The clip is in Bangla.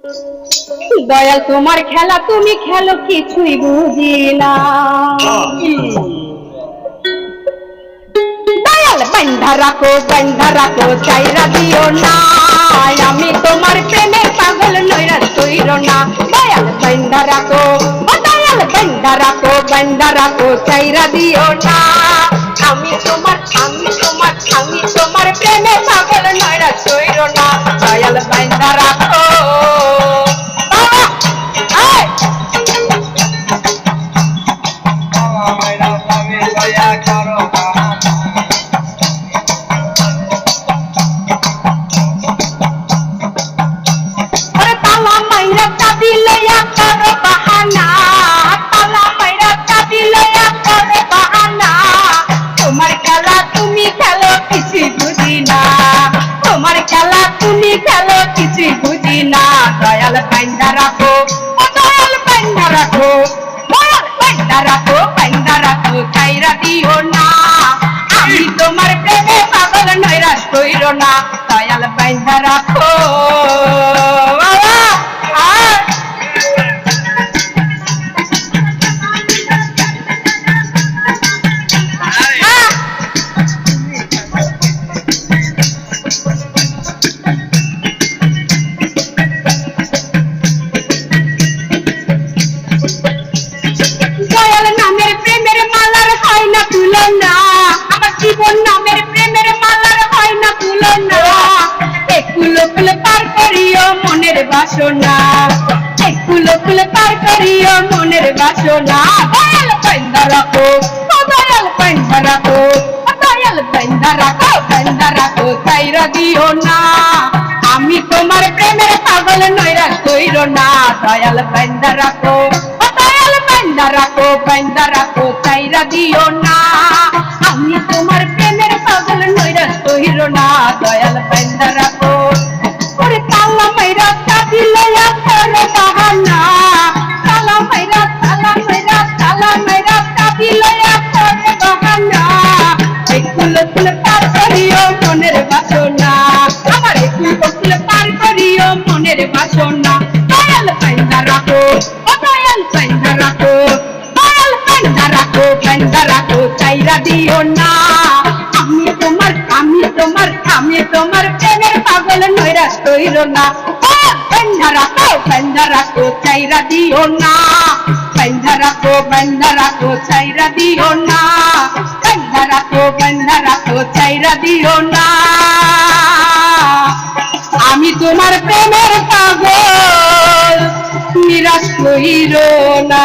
দয়াল তোমার খেলা তুমি খেলো কিছুই বুঝি না। দয়াল বন্ধা রাখো চাইরা দিও না, আমি তোমার প্রেমে পাগল নইরা তৈরো না। দয়াল বন্ধা রাখো, দয়াল বন্ধা রাখো চাইরা দিও না, আমি তোমার প্রেমে পাগল নইরা তৈরো না। দয়াল বন্ধা রাখো। দয়াল বন্ধা রাখো, দয়াল বন্ধা রাখো, দয়াল বন্ধা রাখো চাইরা দিও না, আমি তোমার প্রেমে পাগল নইরা তৈরো না। দয়াল বন্ধা রাখো। জীবন নামের প্রেমের মালার হয় না তুলনা, একুল পার করিও মনের বাসনা, একুল পার করিও মনের বাসনা। দয়াল বন্ধা রাখো, দয়াল বন্ধা রাখো, দয়াল বন্ধা রাখো চাইরা দিও না, আমি তোমার প্রেমের পাগল নইরা তৈরো না। দয়াল বন্ধা রাখো, দয়াল বন্ধা রাখো চাইরা দিও না, আমি তোমার প্রেমের পাগল নইরা তৈরো না। দয়াল বন্ধা রাখো। ওরে তালা মাইরা চাবি লইয়া করে বাহানা, তালা মাইরা চাবি লইয়া করে বাহানা, একুল পার করিও মনের বাসনা, আমার একুল পার করিও মনের বাসনা। দয়াল বন্ধা রাখো, দয়াল বন্ধা রাখো, দয়াল বন্ধা রাখো চাইরা দিও না, আমি তোমার প্রেমের পাগল নইরা তৈরো না। বন্ধা রাখো চাইরা দিও না, বন্ধা রাখো চাইরা দিও না, বন্ধা রাখো চাইরা দিও না, আমি তোমার প্রেমের পাগল নিরাশ কইরো না।